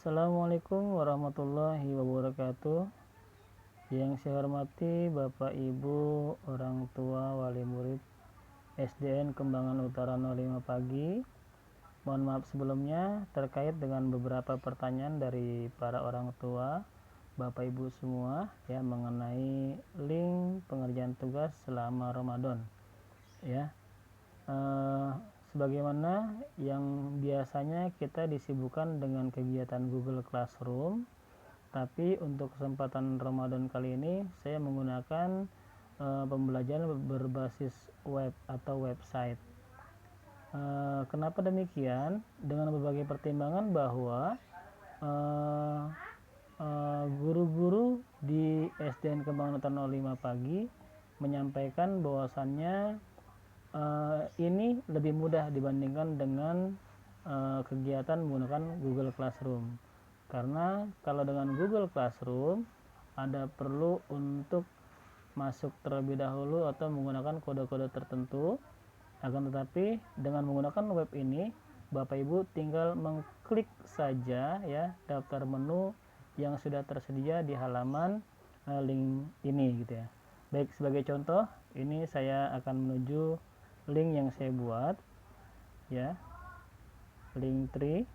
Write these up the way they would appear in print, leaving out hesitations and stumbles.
Assalamualaikum warahmatullahi wabarakatuh. Yang saya hormati Bapak Ibu, orang tua, wali murid SDN Kembangan Utara 05 Pagi. Mohon maaf sebelumnya terkait dengan beberapa pertanyaan dari para orang tua, Bapak Ibu semua ya, mengenai link pengerjaan tugas selama Ramadan ya. Sebagaimana yang biasanya kita disibukkan dengan kegiatan Google Classroom, tapi untuk kesempatan Ramadan kali ini saya menggunakan pembelajaran berbasis web atau website. Kenapa demikian? Dengan berbagai pertimbangan bahwa guru-guru di SDN Kembangan Utara 05 Pagi menyampaikan bahwasannya ini lebih mudah dibandingkan dengan kegiatan menggunakan Google Classroom, karena kalau dengan Google Classroom ada perlu untuk masuk terlebih dahulu atau menggunakan kode-kode tertentu. Akan tetapi dengan menggunakan web ini, Bapak Ibu tinggal mengklik saja ya daftar menu yang sudah tersedia di halaman link ini gitu ya. Baik, sebagai contoh ini saya akan menuju link yang saya buat ya, Linktree.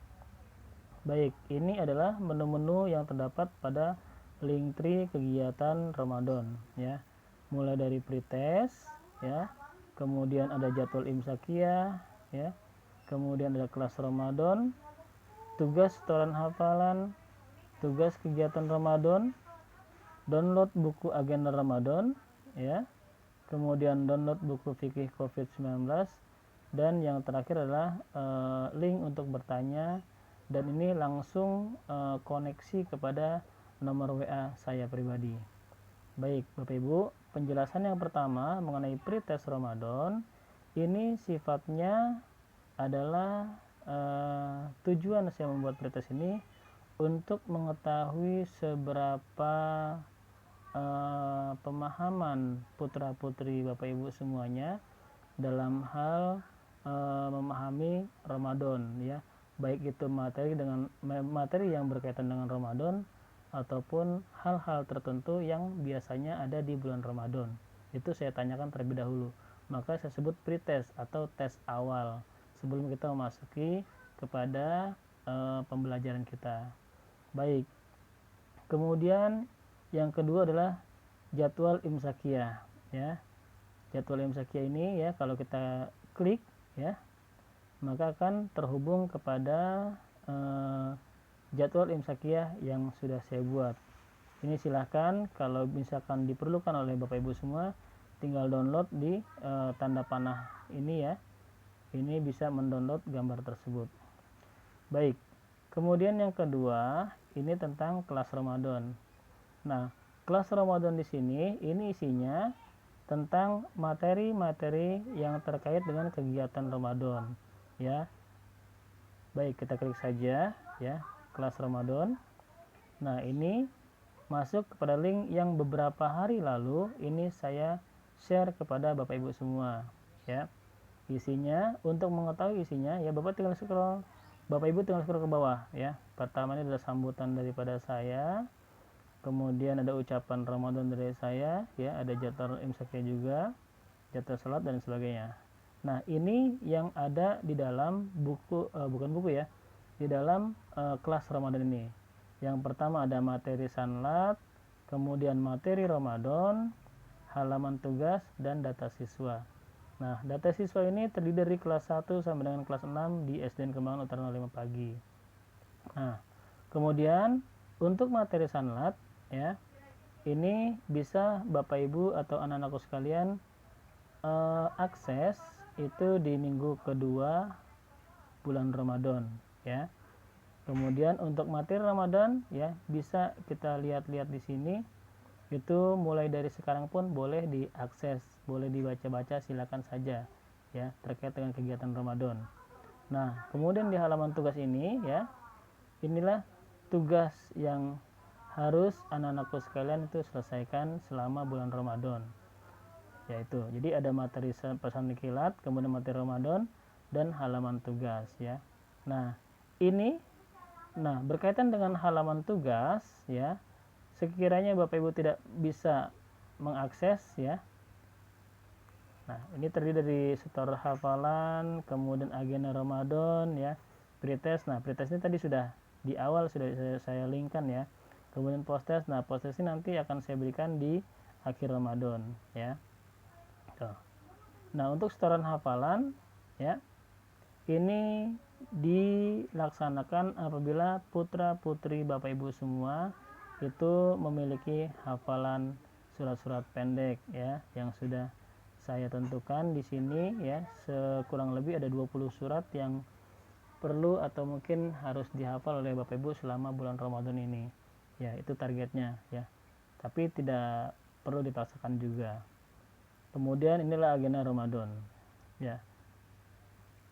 Baik, ini adalah menu-menu yang terdapat pada Linktree kegiatan Ramadan ya, mulai dari pretest ya, kemudian ada jadwal imsakiyah ya, kemudian ada kelas Ramadan, tugas setoran hafalan, tugas kegiatan Ramadan, download buku agenda Ramadan ya, kemudian download buku fikih COVID-19, dan yang terakhir adalah link untuk bertanya, dan ini langsung koneksi kepada nomor WA saya pribadi. Baik Bapak Ibu, penjelasan yang pertama mengenai pretest Ramadan ini sifatnya adalah tujuan saya membuat pretest ini untuk mengetahui seberapa pemahaman putra putri Bapak Ibu semuanya dalam hal memahami Ramadan ya, baik itu materi yang berkaitan dengan Ramadan ataupun hal-hal tertentu yang biasanya ada di bulan Ramadan. Itu saya tanyakan terlebih dahulu, maka saya sebut pretest atau tes awal sebelum kita memasuki kepada pembelajaran kita. Baik, kemudian yang kedua adalah jadwal imsakiyah ya. Jadwal imsakiyah ini ya, kalau kita klik ya, maka akan terhubung kepada jadwal imsakiyah yang sudah saya buat. Ini silahkan kalau misalkan diperlukan oleh Bapak Ibu semua, tinggal download di tanda panah ini ya. Ini bisa mendownload gambar tersebut. Baik, kemudian yang kedua ini tentang kelas Ramadan. Nah, kelas Ramadan di sini ini isinya tentang materi-materi yang terkait dengan kegiatan Ramadan ya. Baik, kita klik saja ya, kelas Ramadan. Nah, ini masuk kepada link yang beberapa hari lalu ini saya share kepada Bapak Ibu semua ya. Isinya, untuk mengetahui isinya ya, Bapak Ibu tinggal scroll ke bawah ya. Pertama ini adalah sambutan daripada saya, kemudian ada ucapan Ramadan dari saya ya, ada jadwal imsakiyah juga, jadwal salat dan sebagainya. Nah, ini yang ada di dalam buku bukan buku ya, di dalam kelas Ramadan ini. Yang pertama ada materi sanlat, kemudian materi Ramadan, halaman tugas, dan data siswa. Nah, data siswa ini terdiri dari kelas 1 sampai dengan kelas 6 di SDN Kembangan Utara 05 Pagi. Nah, kemudian untuk materi sanlat ya, ini bisa Bapak Ibu atau anak-anakku sekalian akses itu di minggu kedua bulan Ramadan ya. Kemudian untuk materi Ramadan ya, bisa kita lihat-lihat di sini, itu mulai dari sekarang pun boleh diakses, boleh dibaca-baca, silakan saja ya, terkait dengan kegiatan Ramadan. Nah, kemudian di halaman tugas ini ya, inilah tugas yang harus anak-anakku sekalian itu selesaikan selama bulan Ramadan, yaitu jadi ada materi pesan kilat, kemudian materi Ramadan, dan halaman tugas ya. Nah, ini Nah, berkaitan dengan halaman tugas ya, sekiranya Bapak Ibu tidak bisa mengakses ya. Nah, ini terdiri dari setor hafalan, kemudian agenda Ramadan ya, pretest. Nah, pretest ini tadi sudah di awal sudah saya linkkan ya. Kemudian post-test. Nah, post-test ini nanti akan saya berikan di akhir Ramadan ya. Tuh. Nah, untuk setoran hafalan ya, ini dilaksanakan apabila putra-putri Bapak Ibu semua itu memiliki hafalan surat-surat pendek ya yang sudah saya tentukan di sini ya, sekurang lebih ada 20 surat yang perlu atau mungkin harus dihafal oleh Bapak Ibu selama bulan Ramadan ini. Ya, itu targetnya ya. Tapi tidak perlu dipaksakan juga. Kemudian inilah agenda Ramadan. Ya.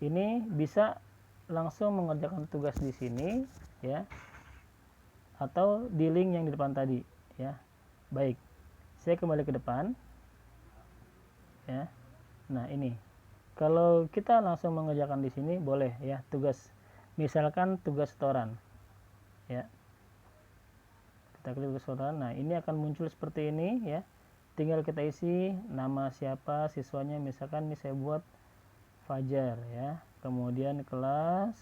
Ini bisa langsung mengerjakan tugas di sini ya, atau di link yang di depan tadi ya. Baik. Saya kembali ke depan. Ya. Nah, ini. Kalau kita langsung mengerjakan di sini boleh ya, tugas misalkan tugas setoran. Ya. Kita klik tugas setoran. Nah, ini akan muncul seperti ini ya. Tinggal kita isi nama siapa siswanya, misalkan ini saya buat Fajar ya. Kemudian kelas,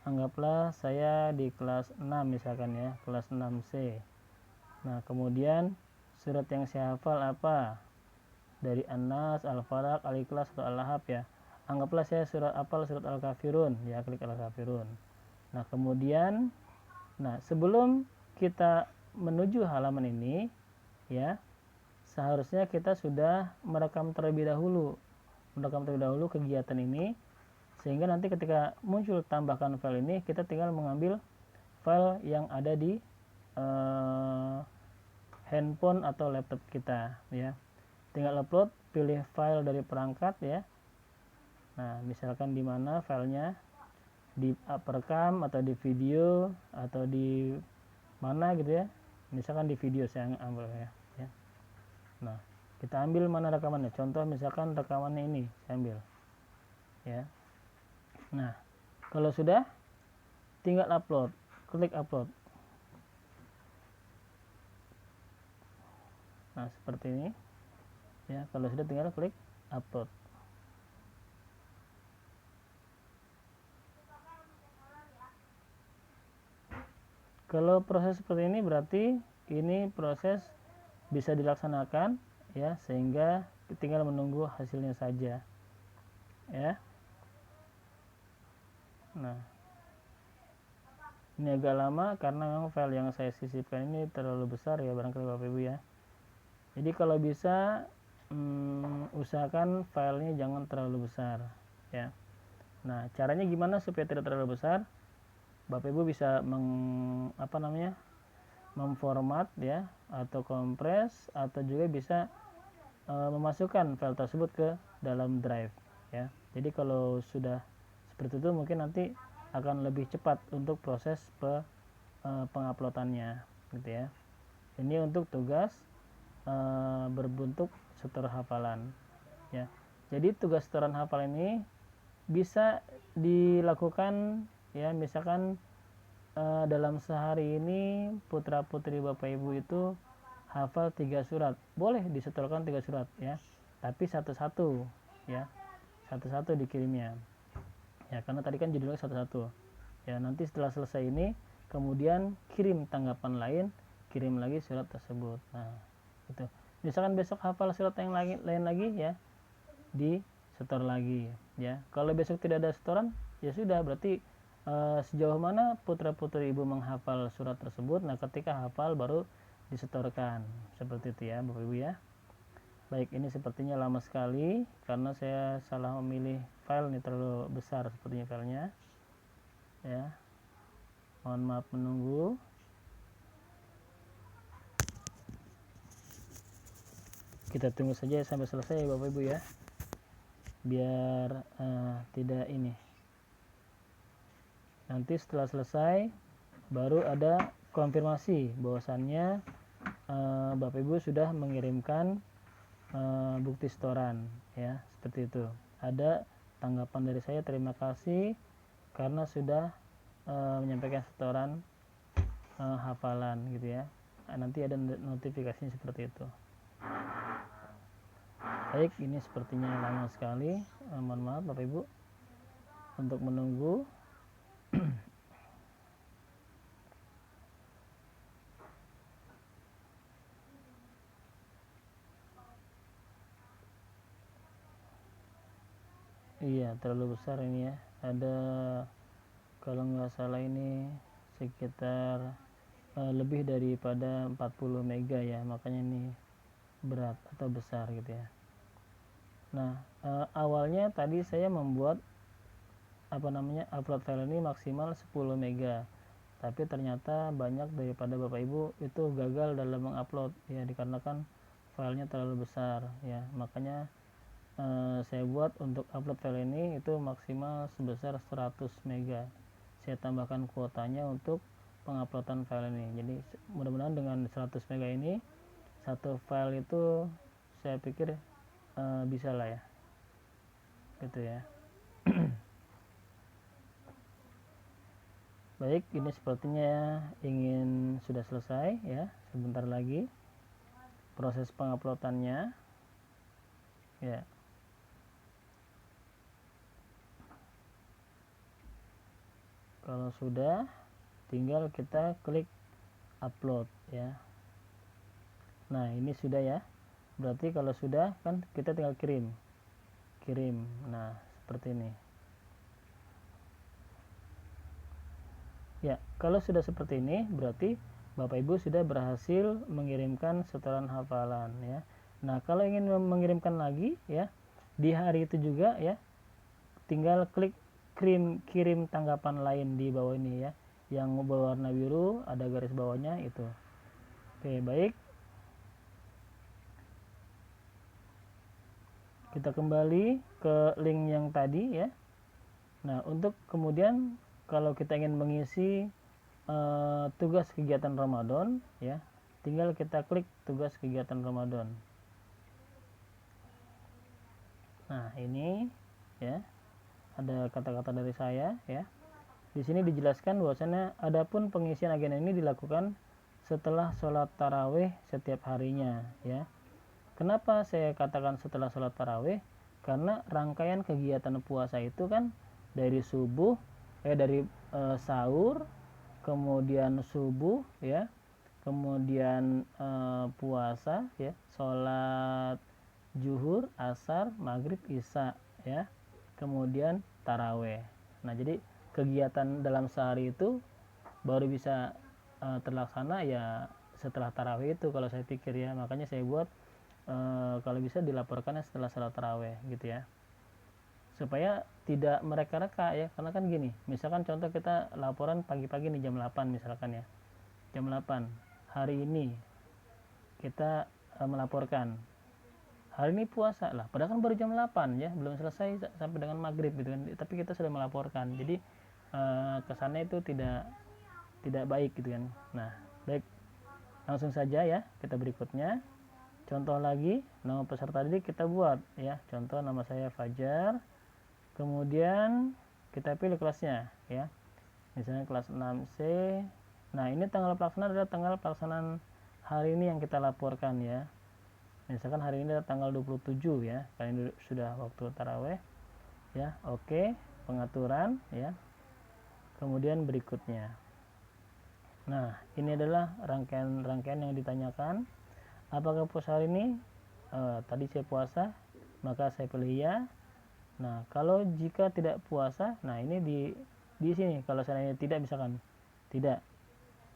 anggaplah saya di kelas 6 misalkan ya, kelas 6C. Nah, kemudian surat yang saya hafal apa? Dari An-Nas, Al-Falaq, Al-Ikhlas atau Al-Lahab ya. Anggaplah saya hafal surat Al-Kafirun ya, klik Al-Kafirun. Nah, kemudian sebelum kita menuju halaman ini ya, seharusnya kita sudah merekam terlebih dahulu kegiatan ini, sehingga nanti ketika muncul tambahkan file ini, kita tinggal mengambil file yang ada di handphone atau laptop kita ya. Tinggal upload, pilih file dari perangkat ya. Nah, misalkan di mana filenya, di perekam atau di video atau di mana gitu ya. Misalkan di video saya ambil ya. Nah, kita ambil mana rekamannya. Contoh misalkan rekamannya ini saya ambil ya. Nah, kalau sudah tinggal upload, klik upload. Nah, seperti ini ya. Kalau sudah tinggal klik upload. Kalau proses seperti ini berarti ini proses bisa dilaksanakan ya, sehingga tinggal menunggu hasilnya saja ya. Nah, ini agak lama karena memang file yang saya sisipkan ini terlalu besar ya, barangkali Bapak Ibu ya. Jadi kalau bisa usahakan filenya jangan terlalu besar ya. Nah, caranya gimana supaya tidak terlalu besar? Bapak Ibu bisa memformat ya, atau kompres, atau juga bisa memasukkan file tersebut ke dalam drive ya. Jadi kalau sudah seperti itu mungkin nanti akan lebih cepat untuk proses penguploadannya gitu ya. Ini untuk tugas berbentuk setor hafalan ya. Jadi tugas setoran hafalan ini bisa dilakukan ya, misalkan dalam sehari ini putra putri Bapak Ibu itu hafal 3 surat, boleh disetorkan 3 surat ya, tapi satu-satu ya, satu-satu dikirimnya ya, karena tadi kan judulnya satu-satu ya. Nanti setelah selesai ini kemudian kirim tanggapan lain, kirim lagi surat tersebut. Nah, itu misalkan besok hafal surat yang lain lagi ya, di setor lagi ya. Kalau besok tidak ada setoran ya sudah, berarti sejauh mana putra putri ibu menghafal surat tersebut. Nah, ketika hafal baru disetorkan, seperti itu ya Bapak Ibu ya. Baik, ini sepertinya lama sekali karena saya salah memilih file nih, terlalu besar sepertinya filenya ya. Mohon maaf menunggu. Kita tunggu saja sampai selesai ya Bapak Ibu ya, biar tidak ini. Nanti setelah selesai baru ada konfirmasi bahwasannya Bapak Ibu sudah mengirimkan bukti setoran ya, seperti itu. Ada tanggapan dari saya, terima kasih karena sudah menyampaikan setoran hafalan gitu ya. Nanti ada notifikasinya seperti itu. Baik, ini sepertinya lama sekali. Mohon maaf Bapak Ibu untuk menunggu. Iya, terlalu besar ini ya. Ada, kalau nggak salah ini sekitar lebih daripada 40 mega ya, makanya ini berat atau besar gitu ya. Nah, awalnya tadi saya membuat upload file ini maksimal 10 mega, tapi ternyata banyak daripada Bapak Ibu itu gagal dalam mengupload ya, dikarenakan filenya terlalu besar ya. Makanya saya buat untuk upload file ini itu maksimal sebesar 100 mega. Saya tambahkan kuotanya untuk penguploadan file ini. Jadi mudah-mudahan dengan 100 mega ini satu file itu saya pikir bisa lah ya, gitu ya. Baik, ini sepertinya ingin sudah selesai ya, sebentar lagi proses penguploadannya ya. Kalau sudah, tinggal kita klik upload ya. Nah, ini sudah ya, berarti kalau sudah kan kita tinggal kirim. Nah, seperti ini ya. Kalau sudah seperti ini berarti Bapak Ibu sudah berhasil mengirimkan setoran hafalan ya. Nah, kalau ingin mengirimkan lagi ya, di hari itu juga ya, tinggal klik kirim tanggapan lain di bawah ini ya, yang berwarna biru ada garis bawahnya itu. Oke, baik, kita kembali ke link yang tadi ya. Nah, untuk kemudian kalau kita ingin mengisi tugas kegiatan Ramadan ya, tinggal kita klik tugas kegiatan Ramadan. Nah, ini ya, ada kata-kata dari saya ya. Di sini dijelaskan bahwasanya adapun pengisian agenda ini dilakukan setelah sholat tarawih setiap harinya ya. Kenapa saya katakan setelah sholat tarawih? Karena rangkaian kegiatan puasa itu kan dari subuh dari sahur, kemudian subuh ya, kemudian puasa ya, sholat zuhur, asar, maghrib, isya ya, kemudian taraweh. Nah, jadi kegiatan dalam sehari itu baru bisa terlaksana ya setelah taraweh itu kalau saya pikir ya. Makanya saya buat kalau bisa dilaporkannya setelah salat taraweh gitu ya, supaya tidak mereka-reka ya. Karena kan gini, misalkan contoh kita laporan pagi-pagi nih jam 8 misalkan ya, jam 8 hari ini kita melaporkan hari ini puasa lah, padahal kan baru jam 8 ya, belum selesai sampai dengan maghrib gitu kan, tapi kita sudah melaporkan. Jadi kesannya itu tidak baik gitu kan. Nah, baik, langsung saja ya kita berikutnya. Contoh lagi, nama peserta didik kita buat ya. Contoh nama saya Fajar. Kemudian kita pilih kelasnya ya. Misalnya kelas 6C. Nah, ini tanggal pelaksanaan adalah tanggal pelaksanaan hari ini yang kita laporkan ya. Misalkan hari ini adalah tanggal 27 ya. Karena ini sudah waktu taraweh ya. Oke, pengaturan ya. Kemudian berikutnya. Nah, ini adalah rangkaian yang ditanyakan. Apakah puasa hari ini? Tadi saya puasa, maka saya pilih ya. Nah, kalau jika tidak puasa, nah ini di sini kalau seandainya tidak, misalkan tidak,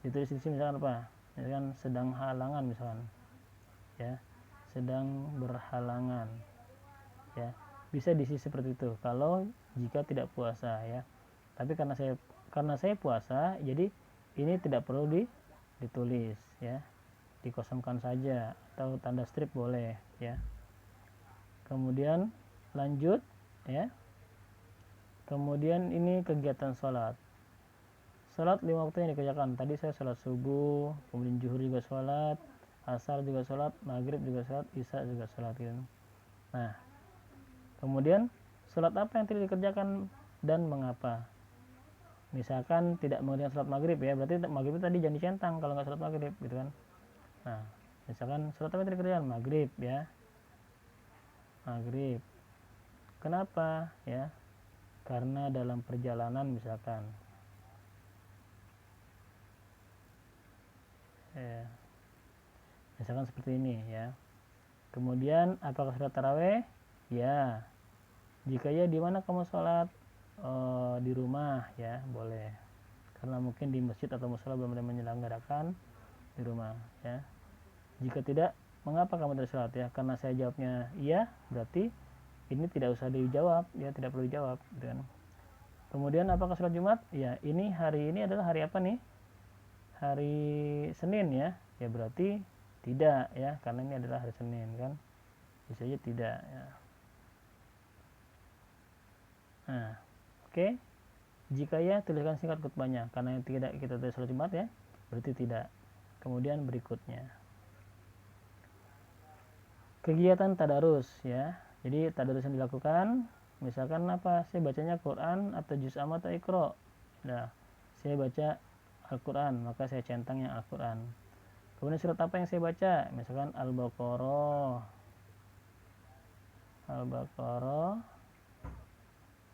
ditulis di sini misalkan apa? Misalkan sedang halangan misalkan, ya, sedang berhalangan, ya, bisa diisi seperti itu. Kalau jika tidak puasa ya. Tapi karena saya puasa, jadi ini tidak perlu ditulis ya. Dikosongkan saja atau tanda strip boleh ya. Kemudian lanjut ya. Kemudian ini kegiatan sholat 5 waktu yang dikerjakan. Tadi saya sholat subuh, kemudian zuhur juga sholat, asar juga sholat, maghrib juga sholat, isya juga sholat gitu. Nah, kemudian sholat apa yang tidak dikerjakan dan mengapa? misalkan tidak mengerjakan sholat maghrib ya, berarti maghrib tadi jangan dicentang kalau nggak sholat maghrib gitu kan. Nah misalkan sholat apa tadi kerjaan maghrib ya, maghrib. Kenapa ya? Karena dalam perjalanan misalkan ya, misalkan seperti ini ya. Kemudian apakah sholat taraweh? Ya. Jika ya, di mana kamu sholat? Di rumah ya, boleh. Karena mungkin di masjid atau musola belum ada menyelenggarakan, di rumah ya. Jika tidak, mengapa kamu tidak sholat ya? Karena saya jawabnya iya, berarti ini tidak usah dijawab ya, tidak perlu dijawab gitu kan. Kemudian apakah sholat Jumat? Ya, hari ini adalah hari apa nih? Hari Senin ya. Ya berarti tidak ya, karena ini adalah hari Senin kan. Bisa aja tidak ya. Nah, oke. Jika ya, tuliskan singkat khutbahnya. Karena tidak kita tulis sholat Jumat ya, berarti tidak. Kemudian berikutnya, kegiatan tadarus ya. Jadi tadarus yang dilakukan, misalkan apa? Saya bacanya Quran atau juz amma atau Iqra. Nah, saya baca Al-Quran, maka saya centang yang Al-Quran. Kemudian surat apa yang saya baca? Misalkan Al-Baqarah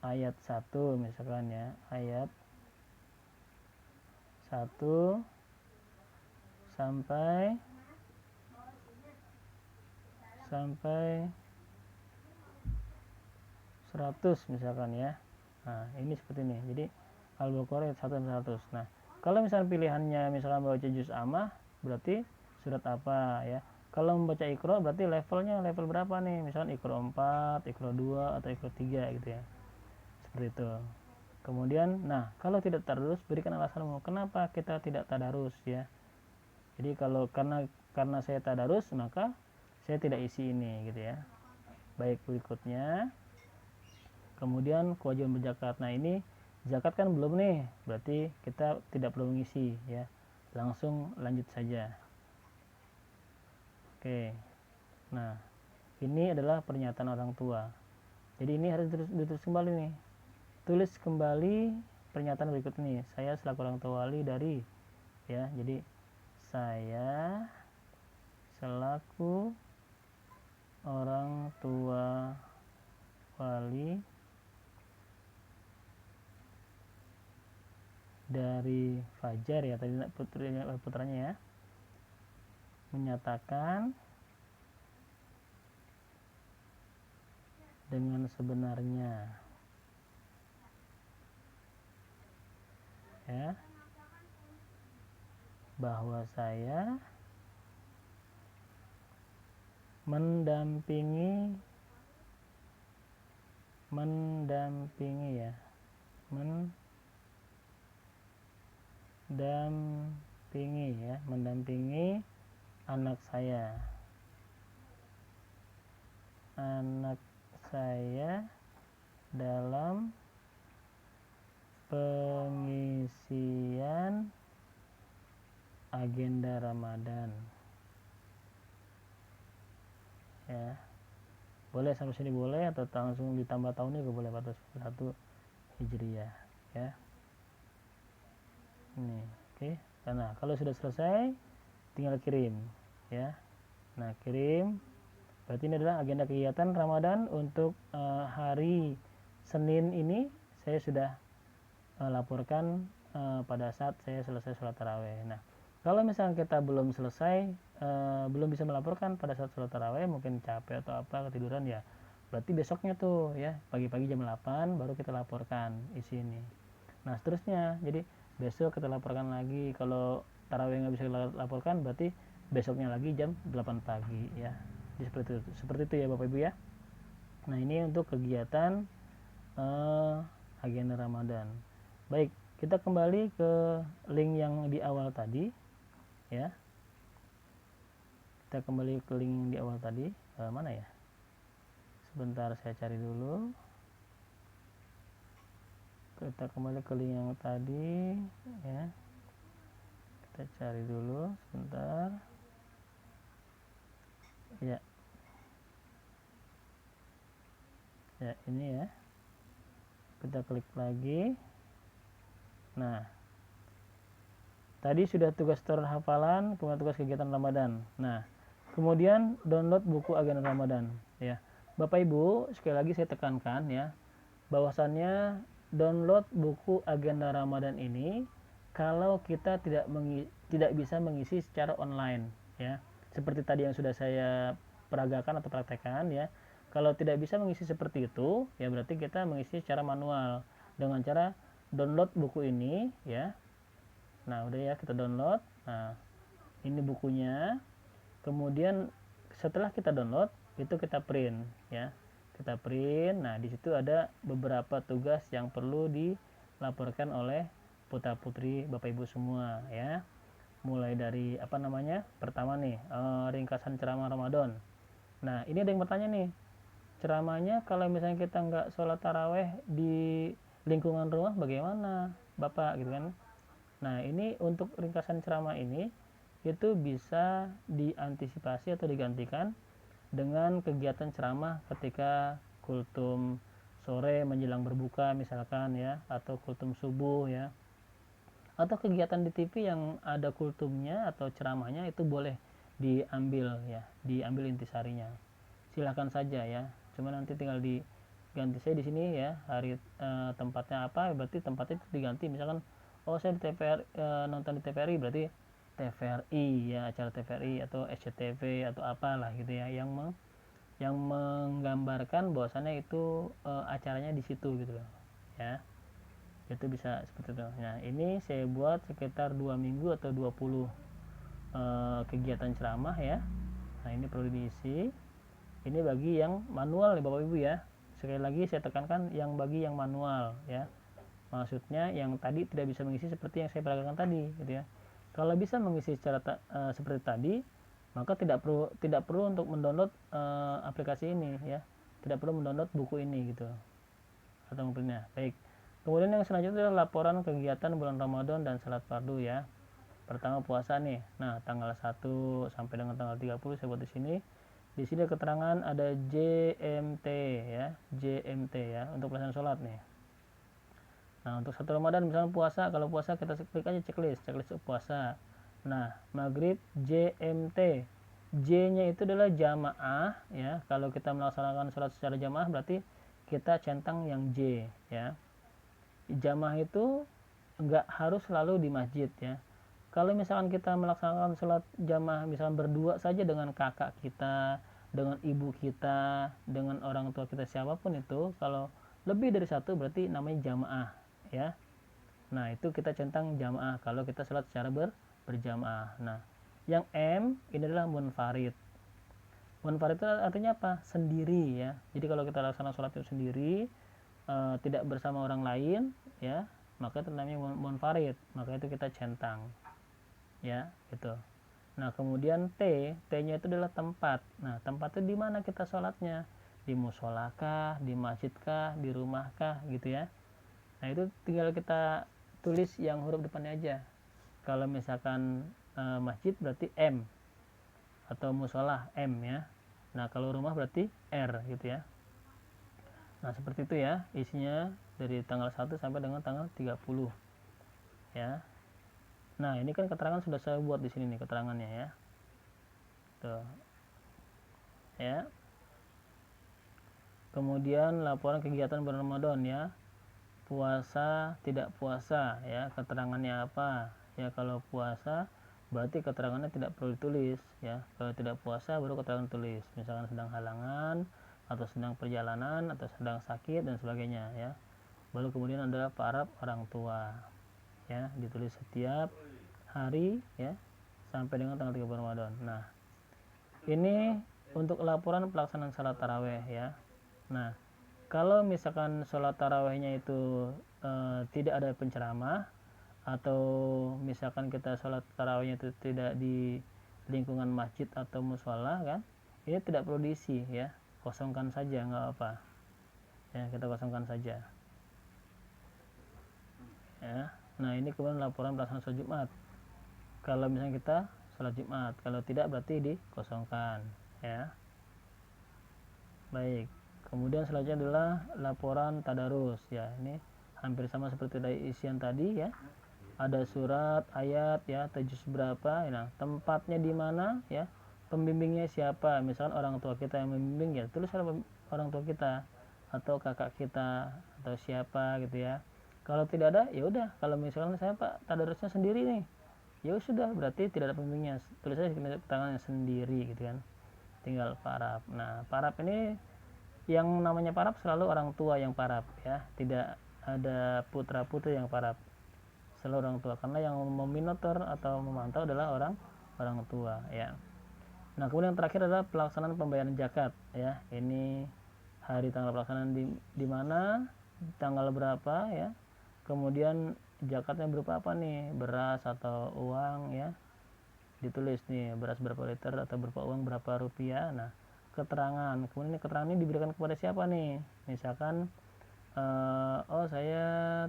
ayat 1 misalkan ya, ayat 1 sampai 100 misalkan ya. Nah ini seperti ini, jadi Al-Baqarah ayat 1 sampai 100. Nah kalau misalnya pilihannya misalkan baca juz amma, berarti surat apa ya. Kalau membaca Iqra berarti levelnya level berapa nih, misalkan Iqra 4, Iqra 2 atau Iqra 3 gitu ya, seperti itu. Kemudian nah kalau tidak tadarus, berikan alasanmu kenapa kita tidak tadarus ya. Jadi kalau karena saya tadarus, maka saya tidak isi ini gitu ya. Baik, berikutnya kemudian kewajiban berzakat. Nah ini zakat kan belum nih, berarti kita tidak perlu mengisi ya, langsung lanjut saja. Oke, nah ini adalah pernyataan orang tua, jadi ini harus ditulis kembali nih. Tulis kembali pernyataan berikut ini. Saya selaku orang tua wali dari ya, jadi saya selaku orang tua wali dari Fajar ya, tadi putranya ya, menyatakan dengan sebenarnya ya, bahwa saya mendampingi anak saya dalam pengisian agenda Ramadan ya. Boleh sampai sini boleh, atau langsung ditambah tahunnya juga boleh, 1441 Hijriah ya. Ini oke. Karena kalau sudah selesai tinggal kirim ya. Nah kirim, berarti ini adalah agenda kegiatan Ramadan untuk hari Senin ini. Saya sudah laporkan pada saat saya selesai sholat taraweh. Nah kalau misalnya kita belum selesai, belum bisa melaporkan pada saat sholat taraweh, mungkin capek atau apa, ketiduran ya, berarti besoknya tuh ya, pagi-pagi jam 8 baru kita laporkan isi ini. Nah seterusnya, jadi besok kita laporkan lagi. Kalau tarawih nggak bisa laporkan, berarti besoknya lagi jam 8 pagi ya. Jadi seperti itu ya Bapak Ibu ya. Nah ini untuk kegiatan agenda Ramadan. Baik, kita kembali ke link yang di awal tadi ya. Kita kembali ke link yang di awal tadi, mana ya, sebentar saya cari dulu. Kita kembali ke link yang tadi ya, kita cari dulu sebentar ya. Ya ini ya, kita klik lagi Nah, tadi sudah tugas hafalan, kemudian tugas kegiatan Ramadan. Nah, kemudian download buku agenda Ramadan ya. Bapak Ibu, sekali lagi saya tekankan ya, bahwasannya download buku agenda Ramadan ini kalau kita tidak bisa mengisi secara online ya. Seperti tadi yang sudah saya peragakan atau praktekkan ya. Kalau tidak bisa mengisi seperti itu, ya berarti kita mengisi secara manual dengan cara download buku ini ya. Nah, udah ya, kita download. Nah, ini bukunya. Kemudian setelah kita download, itu kita print ya. Kita print. Nah, di situ ada beberapa tugas yang perlu dilaporkan oleh putra-putri Bapak Ibu semua ya. Mulai dari apa namanya? Pertama nih, ringkasan ceramah Ramadan. Nah, ini ada yang bertanya nih. Ceramahnya kalau misalnya kita nggak sholat taraweh di lingkungan rumah bagaimana Bapak gitu kan. Nah, ini untuk ringkasan ceramah ini itu bisa diantisipasi atau digantikan dengan kegiatan ceramah ketika kultum sore menjelang berbuka misalkan ya, atau kultum subuh ya, atau kegiatan di TV yang ada kultumnya atau ceramahnya, itu boleh diambil ya, diambil intisarinya. Silahkan saja ya, cuma nanti tinggal diganti. Saya di sini ya, hari tempatnya apa, berarti tempatnya itu diganti. Misalkan oh saya di TVRI, nonton di TVRI, berarti TVRI ya, acara TVRI atau SCTV atau apalah gitu ya, yang menggambarkan bahwasannya itu acaranya di situ gitu loh ya. Itu bisa seperti itu. Nah, ini saya buat sekitar 2 minggu atau 20 kegiatan ceramah ya. Nah, ini perlu diisi. Ini bagi yang manual nih Bapak Ibu ya. Sekali lagi saya tekankan, yang bagi yang manual ya. Maksudnya yang tadi tidak bisa mengisi seperti yang saya peragakan tadi gitu ya. Kalau bisa mengisi secara seperti tadi, maka tidak perlu untuk mendownload aplikasi ini ya. Tidak perlu mendownload buku ini gitu. Atau mungkinnya. Baik. Kemudian yang selanjutnya adalah laporan kegiatan bulan Ramadan dan salat fardu ya. Pertama puasa nih. Nah, tanggal 1 sampai dengan tanggal 30 saya buat di sini. Di sini keterangan ada JMT ya, JMT ya, untuk pelaksanaan sholat nih. Nah, untuk 1 Ramadan misalnya puasa, kalau puasa kita klik aja checklist puasa. Nah, maghrib JMT. J-nya itu adalah jamaah ya. Kalau kita melaksanakan sholat secara jamaah berarti kita centang yang J ya. Jamaah itu enggak harus selalu di masjid ya. Kalau misalkan kita melaksanakan sholat jamaah misalkan berdua saja dengan kakak kita, dengan ibu kita, dengan orang tua kita, siapapun itu, kalau lebih dari satu berarti namanya jamaah ya. Nah, itu kita centang jamaah kalau kita sholat secara berjamaah. Nah, yang M ini adalah munfarid. Munfarid itu artinya apa? Sendiri ya. Jadi kalau kita laksanakan sholat itu sendiri, tidak bersama orang lain ya, maka itu namanya munfarid. Maka itu kita centang ya gitu. Nah, kemudian T-nya itu adalah tempat. Nah, tempat itu di mana kita sholatnya? Di musolakah, di masjidkah, di rumahkah gitu ya. Nah, itu tinggal kita tulis yang huruf depannya aja. Kalau misalkan masjid berarti M, atau musolah M ya. Nah, kalau rumah berarti R gitu ya. Nah, seperti itu ya isinya dari tanggal 1 sampai dengan tanggal 30 ya. Nah, ini kan keterangan sudah saya buat di sini nih keterangannya ya. Tuh. Ya. Kemudian laporan kegiatan bulan Ramadan ya. Puasa, tidak puasa ya, keterangannya apa? Ya, kalau puasa berarti keterangannya tidak perlu ditulis ya. Kalau tidak puasa baru keterangan tulis. Misalkan sedang halangan atau sedang perjalanan atau sedang sakit dan sebagainya ya. Baru kemudian adalah para orang tua. Ya, ditulis setiap hari ya sampai dengan tanggal 30 Ramadan. Nah, ini untuk laporan pelaksanaan salat taraweh ya. Nah, kalau misalkan salat tarawehnya itu tidak ada penceramah, atau misalkan kita salat tarawehnya itu tidak di lingkungan masjid atau musola kan, ini tidak perlu diisi ya, kosongkan saja nggak apa ya, kita kosongkan saja ya. Nah, ini kemudian laporan pelaksanaan sholat Jumat. Kalau misalnya kita sholat Jumat, kalau tidak berarti dikosongkan ya. Baik, kemudian selanjutnya adalah laporan tadarus ya. Ini hampir sama seperti dari isian tadi ya. Ada surat, ayat ya, atau juz berapa. Nah, tempatnya di mana ya, pembimbingnya siapa, misalkan orang tua kita yang membimbing ya tulis orang tua kita atau kakak kita atau siapa gitu ya. Kalau tidak ada ya udah, kalau misalkan saya Pak tadarusnya sendiri nih, ya sudah berarti tidak ada pembimbingnya, tulis aja tangannya sendiri gitu kan, tinggal parab. Nah, parab ini yang namanya parab selalu orang tua yang parab ya, tidak ada putra putri yang parab, selalu orang tua, karena yang memonitor atau memantau adalah orang tua ya. Nah, kemudian yang terakhir adalah pelaksanaan pembayaran zakat ya. Ini hari tanggal pelaksanaan di mana, tanggal berapa ya. Kemudian zakatnya berupa apa nih? Beras atau uang ya. Ditulis nih beras berapa liter atau berupa uang berapa rupiah. Nah, keterangan. Kemudian keterangan ini diberikan kepada siapa nih? Misalkan oh saya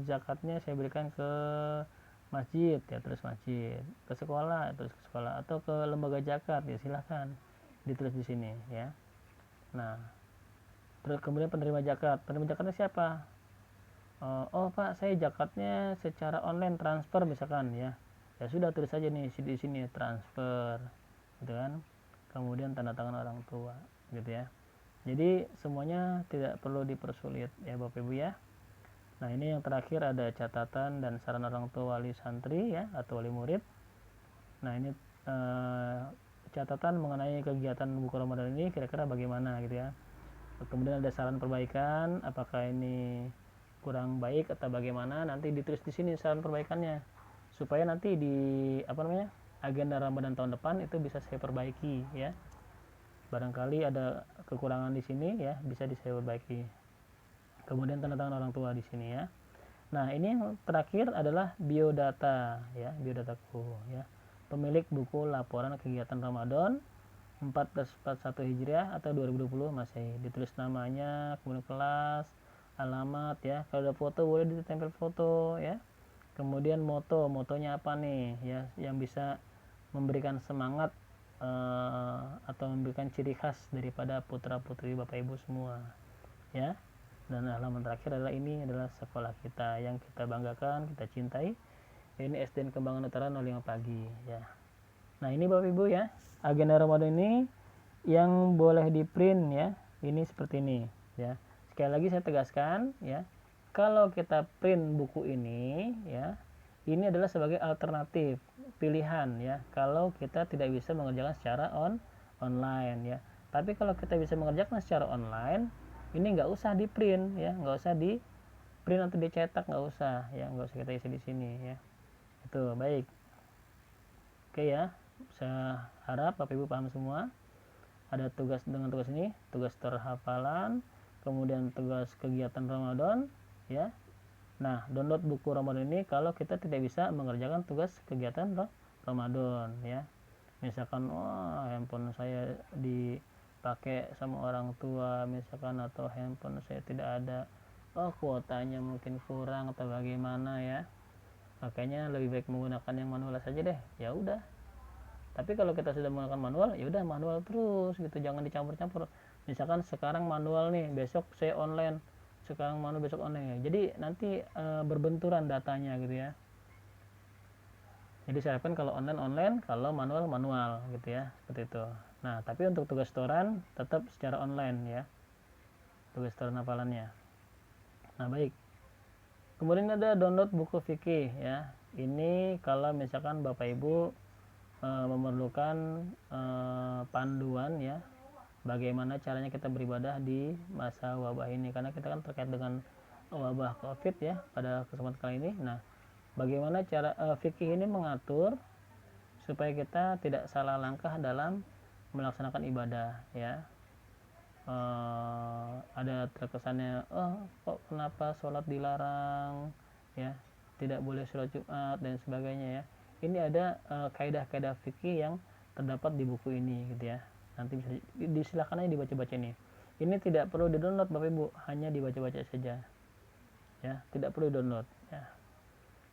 zakatnya saya berikan ke masjid ya, terus masjid, ke sekolah terus ke sekolah, atau ke lembaga zakat ya silahkan ditulis di sini ya. Nah, terus kemudian penerima zakatnya siapa? Oh Pak, saya zakatnya secara online transfer misalkan ya. Ya sudah, tulis aja nih di sini transfer gitu kan. Kemudian tanda tangan orang tua gitu ya. Jadi semuanya tidak perlu dipersulit ya Bapak Ibu ya. Nah, ini yang terakhir ada catatan dan saran orang tua wali santri ya atau wali murid. Nah, ini catatan mengenai kegiatan buku Ramadan ini kira-kira bagaimana gitu ya. Kemudian ada saran perbaikan, apakah ini kurang baik atau bagaimana, nanti ditulis di sini saran perbaikannya supaya nanti di agenda Ramadan tahun depan itu bisa saya perbaiki ya. Barangkali ada kekurangan di sini ya, bisa saya perbaiki. Kemudian tanda tangan orang tua di sini ya. Nah, ini yang terakhir adalah biodata ya, biodataku ya. Pemilik buku laporan kegiatan Ramadan 1441 Hijriah atau 2020 Masehi. Ditulis namanya, kemudian kelas, alamat ya. Kalau ada foto boleh ditempel foto ya. Kemudian motonya apa nih ya, yang bisa memberikan semangat atau memberikan ciri khas daripada putra putri Bapak Ibu semua ya. Dan halaman terakhir adalah ini adalah sekolah kita yang kita banggakan, kita cintai. Ini SDN Kembangan Utara 05 pagi ya. Nah, ini Bapak Ibu ya, agenda Ramadan ini yang boleh di print ya. Ini seperti ini ya. Sekali lagi saya tegaskan ya, kalau kita print buku ini ya, ini adalah sebagai alternatif pilihan ya, kalau kita tidak bisa mengerjakan secara online ya. Tapi kalau kita bisa mengerjakan secara online, ini nggak usah di print ya, nggak usah di print atau dicetak, nggak usah ya, nggak usah kita isi di sini ya. Itu baik. Oke ya, saya harap Bapak Ibu paham semua. Ada tugas dengan tugas ini, tugas terhafalan, kemudian tugas kegiatan Ramadan ya. Nah, download buku Ramadan ini kalau kita tidak bisa mengerjakan tugas kegiatan Ramadan ya. Misalkan handphone saya dipakai sama orang tua misalkan, atau handphone saya tidak ada, kuotanya mungkin kurang atau bagaimana ya, makanya lebih baik menggunakan yang manual saja deh. Ya udah. Tapi kalau kita sudah menggunakan manual, ya udah manual terus gitu, jangan dicampur-campur. Misalkan sekarang manual nih, besok saya online, sekarang manual besok online ya. Jadi nanti berbenturan datanya gitu ya. Jadi saya harapkan kalau online, kalau manual gitu ya, seperti itu. Nah, tapi untuk tugas setoran tetap secara online ya, tugas setoran hafalannya. Nah, baik. Kemudian ada download buku fikih ya. Ini kalau misalkan Bapak Ibu memerlukan panduan ya, bagaimana caranya kita beribadah di masa wabah ini, karena kita kan terkait dengan wabah COVID ya pada kesempatan kali ini. Nah, bagaimana cara fikih ini mengatur supaya kita tidak salah langkah dalam melaksanakan ibadah ya. Ada terkesannya, kok kenapa sholat dilarang ya, tidak boleh sholat Jumat dan sebagainya ya. Ini ada kaidah-kaidah fikih yang terdapat di buku ini gitu ya. Nanti bisa disilakan aja dibaca-baca ini. Ini tidak perlu di-download Bapak Ibu, hanya dibaca-baca saja ya, tidak perlu download ya.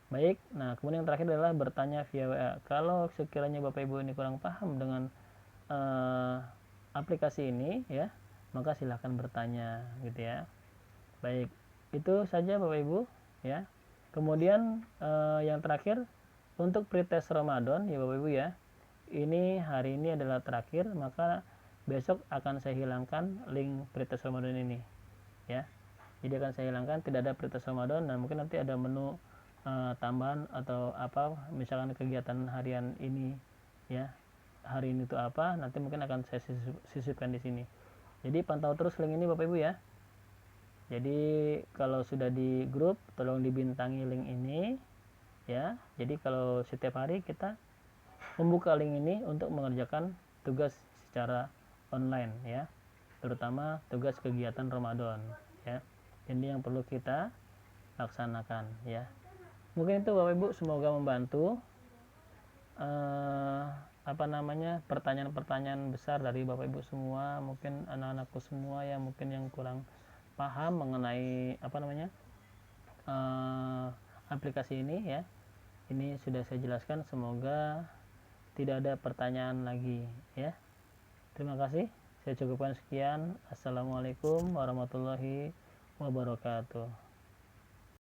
Baik, nah kemudian yang terakhir adalah bertanya via WA. Kalau sekiranya Bapak Ibu ini kurang paham dengan aplikasi ini ya, maka silahkan bertanya gitu ya. Baik, Itu saja Bapak Ibu ya. Kemudian yang terakhir untuk pretest Ramadan ya Bapak Ibu ya. Ini hari ini adalah terakhir, maka besok akan saya hilangkan link pretest Ramadan ini ya. Jadi akan saya hilangkan, tidak ada pretest Ramadan, dan mungkin nanti ada menu tambahan atau apa, misalkan kegiatan harian ini ya. Hari ini itu apa, nanti mungkin akan saya sisipkan di sini. Jadi pantau terus link ini Bapak Ibu ya. Jadi kalau sudah di grup, tolong dibintangi link ini ya. Jadi kalau setiap hari kita membuka link ini untuk mengerjakan tugas secara online ya, terutama tugas kegiatan Ramadan ya. Ini yang perlu kita laksanakan ya. Mungkin itu Bapak Ibu, semoga membantu pertanyaan-pertanyaan besar dari Bapak Ibu semua, mungkin anak-anakku semua yang mungkin yang kurang paham mengenai aplikasi ini ya. Ini sudah saya jelaskan, semoga tidak ada pertanyaan lagi ya. Terima kasih, saya cukupkan sekian. Assalamualaikum warahmatullahi wabarakatuh.